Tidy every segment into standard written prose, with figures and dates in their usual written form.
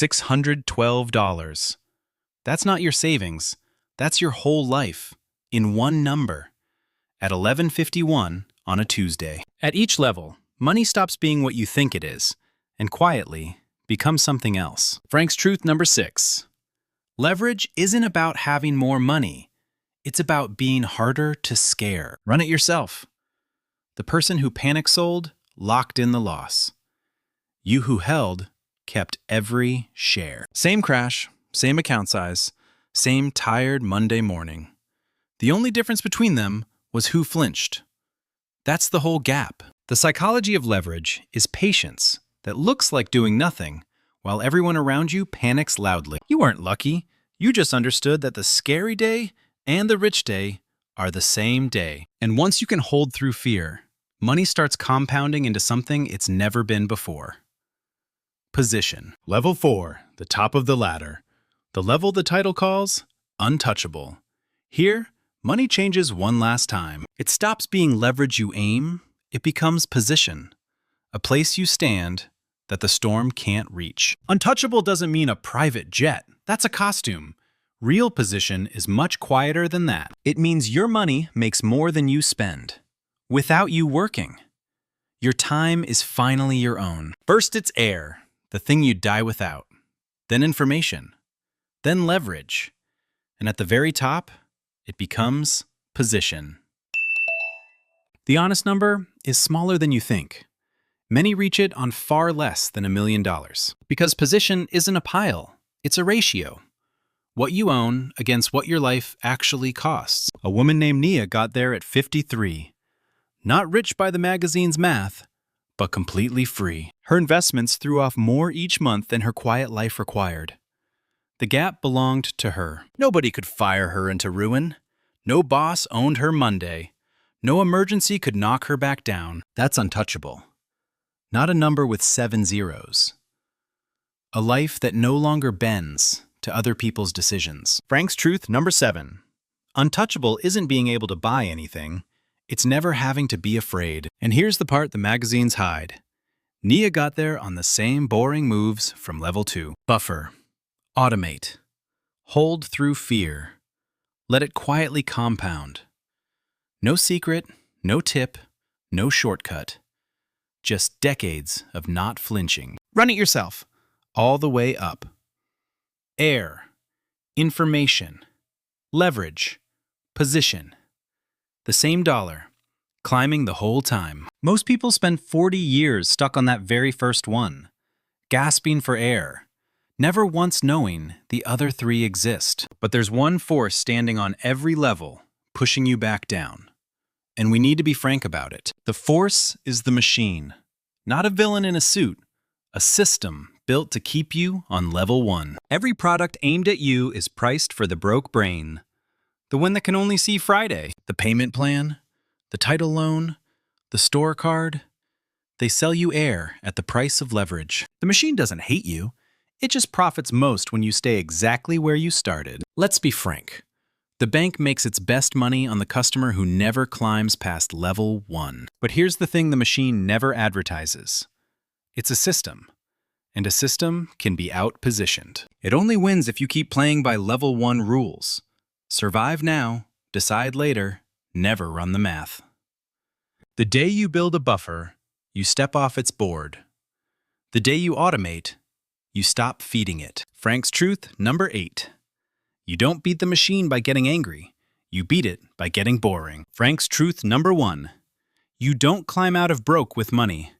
$612. That's not your savings. That's your whole life in one number at 11:51 on a Tuesday. At each level, money stops being what you think it is and quietly becomes something else. Frank's truth number 6. Leverage isn't about having more money. It's about being harder to scare. Run it yourself. The person who panic sold locked in the loss. You who held kept every share. Same crash, same account size, same tired Monday morning. The only difference between them was who flinched. That's the whole gap. The psychology of leverage is patience that looks like doing nothing while everyone around you panics loudly. You weren't lucky. You just understood that the scary day and the rich day are the same day. And once you can hold through fear, money starts compounding into something it's never been before. Position. Level 4, the top of the ladder. The level the title calls Untouchable. Here, money changes one last time. It stops being leverage you aim, it becomes position. A place you stand that the storm can't reach. Untouchable doesn't mean a private jet. That's a costume. Real position is much quieter than that. It means your money makes more than you spend, without you working. Your time is finally your own. First it's air, the thing you die without. Then information. Then leverage. And at the very top, it becomes position. The honest number is smaller than you think. Many reach it on far less than $1 million. Because position isn't a pile, it's a ratio. What you own against what your life actually costs. A woman named Nia got there at 53. Not rich by the magazine's math, but completely free. Her investments threw off more each month than her quiet life required. The gap belonged to her. Nobody could fire her into ruin. No boss owned her Monday. No emergency could knock her back down. That's untouchable. Not a number with 7 zeros. A life that no longer bends to other people's decisions. Frank's truth number 7. Untouchable isn't being able to buy anything. It's never having to be afraid. And here's the part the magazines hide. Nia got there on the same boring moves from level 2. Buffer. Automate. Hold through fear. Let it quietly compound. No secret, no tip, no shortcut. Just decades of not flinching. Run it yourself. All the way up. Air. Information. Leverage. Position. The same dollar. Climbing the whole time. Most people spend 40 years stuck on that very first one. Gasping for air. Never once knowing the other 3 exist. But there's one force standing on every level, pushing you back down. And we need to be frank about it. The force is the machine. Not a villain in a suit. A system built to keep you on level 1. Every product aimed at you is priced for the broke brain. The one that can only see Friday. The payment plan, the title loan, the store card. They sell you air at the price of leverage. The machine doesn't hate you. It just profits most when you stay exactly where you started. Let's be frank. The bank makes its best money on the customer who never climbs past level 1. But here's the thing the machine never advertises. It's a system. And a system can be out-positioned. It only wins if you keep playing by level 1 rules. Survive now, decide later, never run the math. The day you build a buffer, you step off its board. The day you automate, you stop feeding it. Frank's truth number 8. You don't beat the machine by getting angry. You beat it by getting boring. Frank's truth number 1. You don't climb out of broke with money.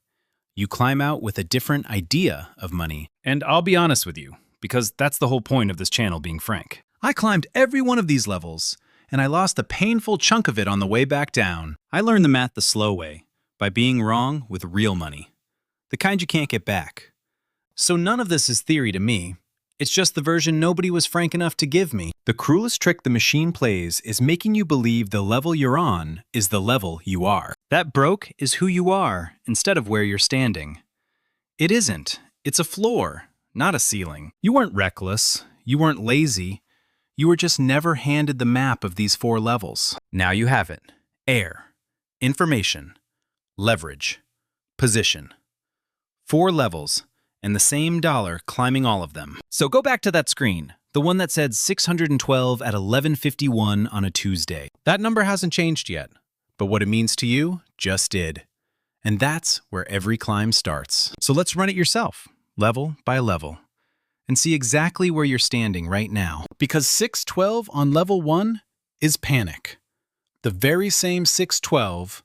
You climb out with a different idea of money. And I'll be honest with you, because that's the whole point of this channel being frank. I climbed every one of these levels, and I lost a painful chunk of it on the way back down. I learned the math the slow way, by being wrong with real money. The kind you can't get back. So none of this is theory to me. It's just the version nobody was frank enough to give me. The cruelest trick the machine plays is making you believe the level you're on is the level you are. That broke is who you are instead of where you're standing. It isn't. It's a floor, not a ceiling. You weren't reckless. You weren't lazy. You were just never handed the map of these 4 levels. Now you have it. Air, information, leverage, position. 4 levels, and the same dollar climbing all of them. So go back to that screen, the one that said 612 at 11:51 on a Tuesday. That number hasn't changed yet, but what it means to you just did. And that's where every climb starts. So let's run it yourself, level by level, and see exactly where you're standing right now. Because 612 on level 1 is panic. The very same 612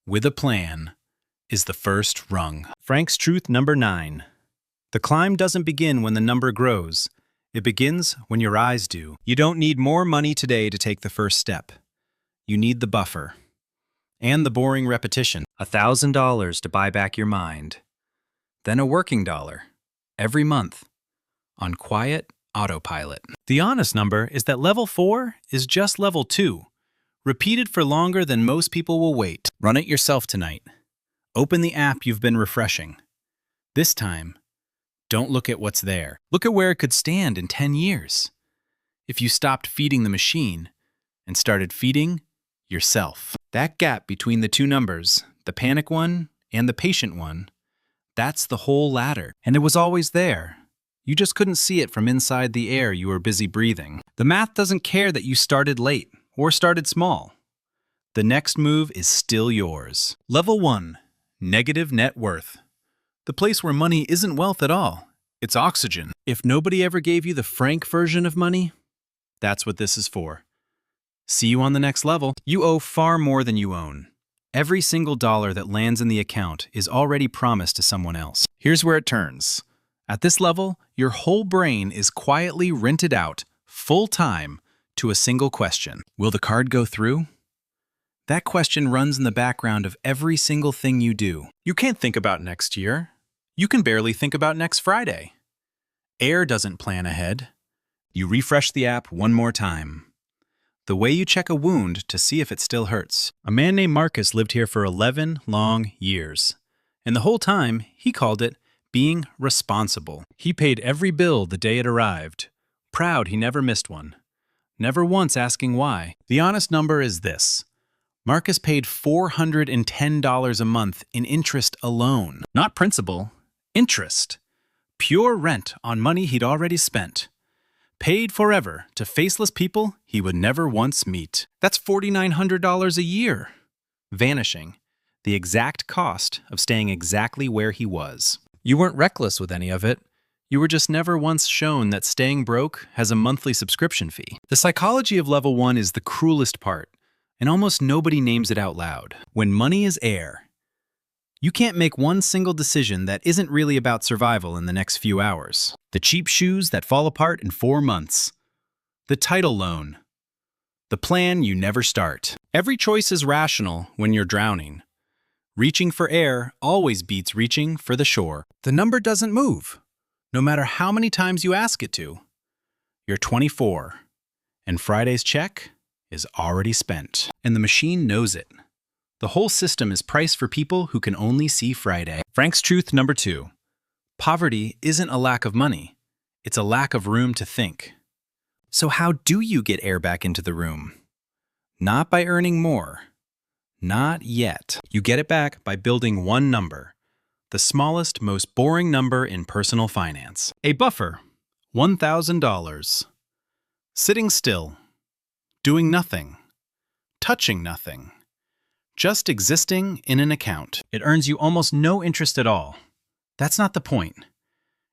with a plan is the first rung. Frank's truth number 9. The climb doesn't begin when the number grows. It begins when your eyes do. You don't need more money today to take the first step. You need the buffer. And the boring repetition. $1,000 to buy back your mind. Then a working dollar. Every month. On quiet autopilot. The honest number is that level 4 is just level 2. Repeated for longer than most people will wait. Run it yourself tonight. Open the app you've been refreshing. This time, don't look at what's there. Look at where it could stand in 10 years. If you stopped feeding the machine and started feeding yourself. That gap between the two numbers, the panic one and the patient one, that's the whole ladder. And it was always there. You just couldn't see it from inside the air you were busy breathing. The math doesn't care that you started late or started small. The next move is still yours. Level 1, negative net worth. The place where money isn't wealth at all. It's oxygen. If nobody ever gave you the Frank version of money, that's what this is for. See you on the next level. You owe far more than you own. Every single dollar that lands in the account is already promised to someone else. Here's where it turns. At this level, your whole brain is quietly rented out, full time, to a single question. Will the card go through? That question runs in the background of every single thing you do. You can't think about next year. You can barely think about next Friday. Air doesn't plan ahead. You refresh the app one more time. The way you check a wound to see if it still hurts. A man named Marcus lived here for 11 long years. And the whole time, he called it being responsible. He paid every bill the day it arrived. Proud he never missed one. Never once asking why. The honest number is this. Marcus paid $410 a month in interest alone. Not principal, interest. Pure rent on money he'd already spent. Paid forever to faceless people he would never once meet. That's $4,900 a year. Vanishing. The exact cost of staying exactly where he was. You weren't reckless with any of it. You were just never once shown that staying broke has a monthly subscription fee. The psychology of level 1 is the cruelest part, and almost nobody names it out loud. When money is air, you can't make one single decision that isn't really about survival in the next few hours. The cheap shoes that fall apart in 4 months. The title loan. The plan you never start. Every choice is rational when you're drowning. Reaching for air always beats reaching for the shore. The number doesn't move, no matter how many times you ask it to. You're 24, and Friday's check is already spent. And the machine knows it. The whole system is priced for people who can only see Friday. Frank's truth number 2. Poverty isn't a lack of money. It's a lack of room to think. So how do you get air back into the room? Not by earning more. Not yet. You get it back by building one number. The smallest, most boring number in personal finance. A buffer. $1,000. Sitting still. Doing nothing. Touching nothing. Just existing in an account. It earns you almost no interest at all. That's not the point.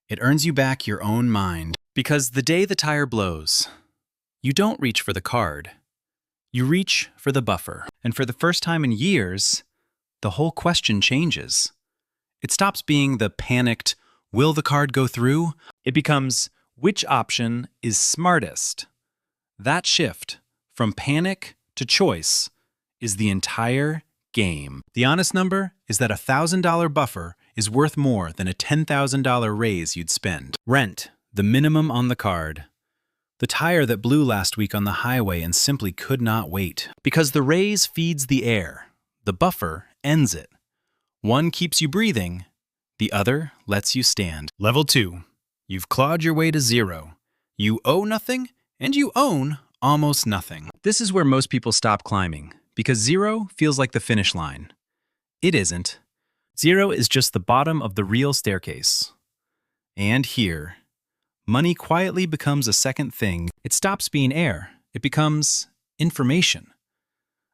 It earns you back your own mind. Because the day the tire blows, you don't reach for the card. You reach for the buffer. And for the first time in years, the whole question changes. It stops being the panicked, will the card go through? It becomes, which option is smartest? That shift, from panic to choice, is the entire game. The honest number is that a $1,000 buffer is worth more than a $10,000 raise you'd spend. Rent, the minimum on the card. The tire that blew last week on the highway and simply could not wait. Because the raise feeds the air. The buffer ends it. One keeps you breathing. The other lets you stand. Level 2. You've clawed your way to 0. You owe nothing, and you own almost nothing. This is where most people stop climbing. Because 0 feels like the finish line. It isn't. 0 is just the bottom of the real staircase. And here, money quietly becomes a second thing. It stops being air. It becomes information.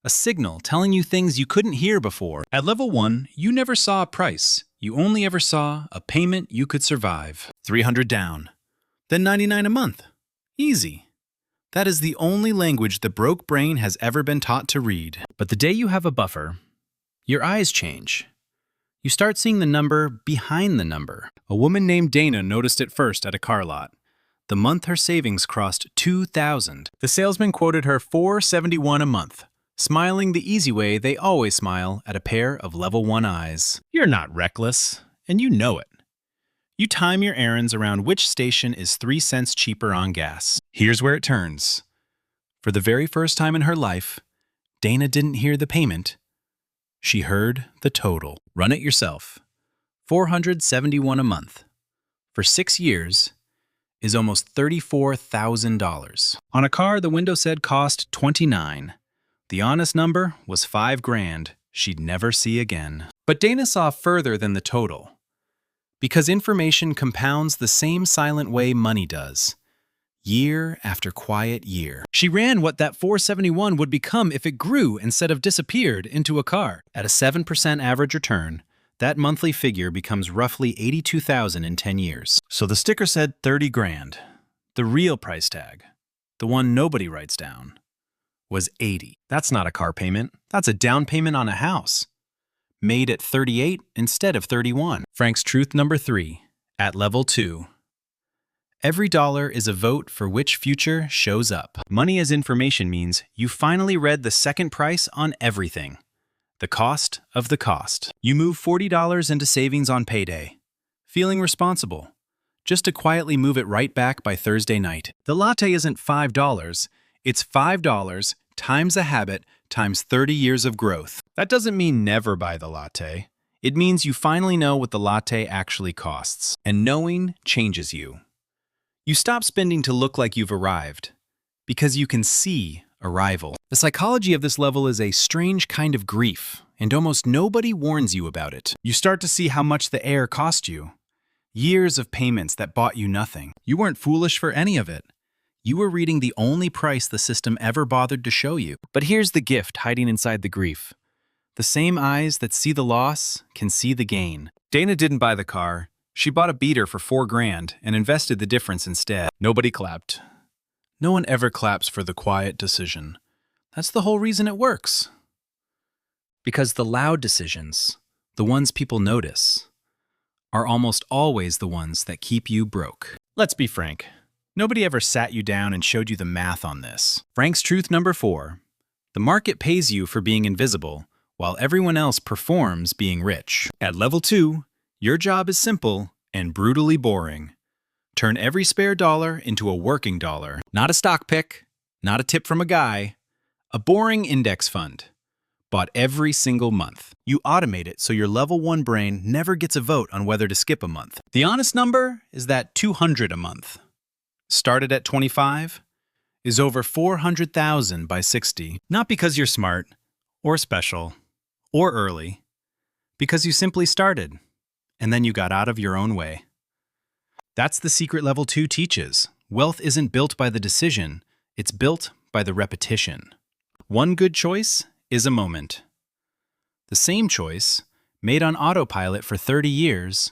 A signal telling you things you couldn't hear before. At level 1, you never saw a price. You only ever saw a payment you could survive. 300 down. Then 99 a month. Easy. That is the only language the broke brain has ever been taught to read. But the day you have a buffer, your eyes change. You start seeing the number behind the number. A woman named Dana noticed it first at a car lot. The month her savings crossed $2,000. The salesman quoted her $471 a month, smiling the easy way they always smile at a pair of level 1 eyes. You're not reckless, and you know it. You time your errands around which station is 3 cents cheaper on gas. Here's where it turns. For the very first time in her life, Dana didn't hear the payment. She heard the total. Run it yourself. $471 a month. For 6 years is almost $34,000. On a car the window said cost $29. The honest number was $5,000 she'd never see again. But Dana saw further than the total. Because information compounds the same silent way money does. Year after quiet year. She ran what that $471 would become if it grew instead of disappeared into a car. At a 7% average return, that monthly figure becomes roughly $82,000 in 10 years. So the sticker said $30,000. The real price tag, the one nobody writes down, was $80,000. That's not a car payment. That's a down payment on a house. Made at $38,000 instead of $31,000. Frank's truth number 3, at level 2. Every dollar is a vote for which future shows up. Money as information means you finally read the second price on everything. The cost of the cost. You move $40 into savings on payday. Feeling responsible. Just to quietly move it right back by Thursday night. The latte isn't $5. It's $5 times a habit times 30 years of growth. That doesn't mean never buy the latte. It means you finally know what the latte actually costs. And knowing changes you. You stop spending to look like you've arrived, because you can see arrival. The psychology of this level is a strange kind of grief, and almost nobody warns you about it. You start to see how much the air cost you. Years of payments that bought you nothing. You weren't foolish for any of it. You were reading the only price the system ever bothered to show you. But here's the gift hiding inside the grief. The same eyes that see the loss can see the gain. Dana didn't buy the car. She bought a beater for $4,000 and invested the difference instead. Nobody clapped. No one ever claps for the quiet decision. That's the whole reason it works. Because the loud decisions, the ones people notice, are almost always the ones that keep you broke. Let's be frank. Nobody ever sat you down and showed you the math on this. Frank's truth number 4. The market pays you for being invisible, while everyone else performs being rich. At level 2, your job is simple and brutally boring. Turn every spare dollar into a working dollar. Not a stock pick, not a tip from a guy, a boring index fund. Bought every single month. You automate it so your level 1 brain never gets a vote on whether to skip a month. The honest number is that $200 a month. Started at 25, is over 400,000 by 60. Not because you're smart, or special, or early. Because you simply started, and then you got out of your own way. That's the secret level 2 teaches. Wealth isn't built by the decision, it's built by the repetition. One good choice is a moment. The same choice, made on autopilot for 30 years,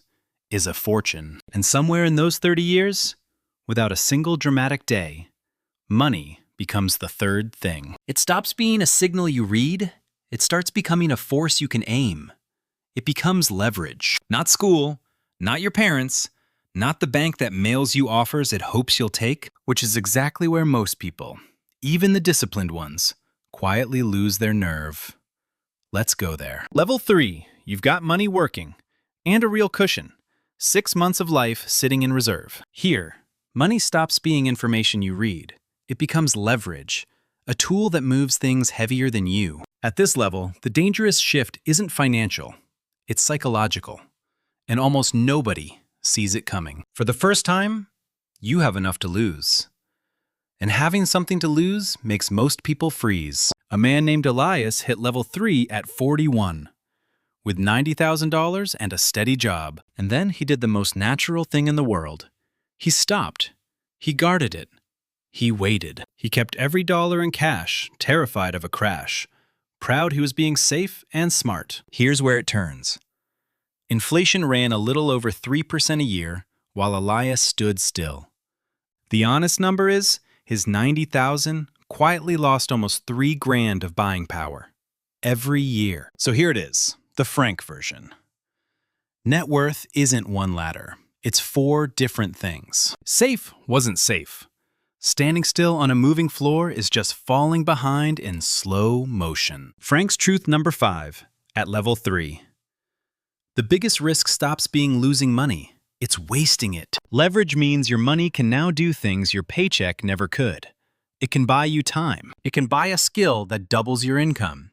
is a fortune. And somewhere in those 30 years, without a single dramatic day, money becomes the third thing. It stops being a signal you read, it starts becoming a force you can aim. It becomes leverage. Not school, not your parents, not the bank that mails you offers it hopes you'll take, which is exactly where most people, even the disciplined ones, quietly lose their nerve. Let's go there. Level 3, you've got money working, and a real cushion. 6 months of life sitting in reserve. Here, money stops being information you read. It becomes leverage, a tool that moves things heavier than you. At this level, the dangerous shift isn't financial, it's psychological, and almost nobody sees it coming. For the first time, you have enough to lose. And having something to lose makes most people freeze. A man named Elias hit level 3 at 41. with $90,000 and a steady job. And then he did the most natural thing in the world. He stopped. He guarded it. He waited. He kept every dollar in cash, terrified of a crash. Proud he was being safe and smart. Here's where it turns. Inflation ran a little over 3% a year, while Elias stood still. The honest number is, his $90,000 quietly lost almost $3,000 of buying power. Every year. So here it is, the Frank version. Net worth isn't one ladder. It's 4 different things. Safe wasn't safe. Standing still on a moving floor is just falling behind in slow motion. Frank's truth number 5, at level 3. The biggest risk stops being losing money. It's wasting it. Leverage means your money can now do things your paycheck never could. It can buy you time. It can buy a skill that doubles your income.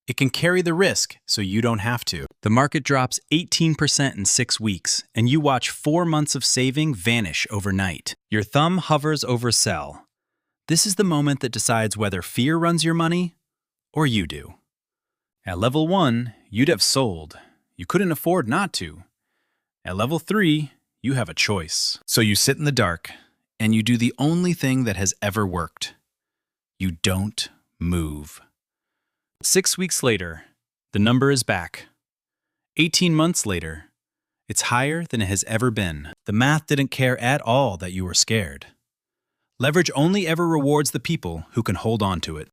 It can carry the risk so you don't have to. The market drops 18% in 6 weeks, and you watch 4 months of saving vanish overnight. Your thumb hovers over sell. This is the moment that decides whether fear runs your money or you do. At level 1, you'd have sold. You couldn't afford not to. At level 3, you have a choice. So you sit in the dark, and you do the only thing that has ever worked. You don't move. 6 weeks later, the number is back. 18 months later, it's higher than it has ever been. The math didn't care at all that you were scared. Leverage only ever rewards the people who can hold on to it.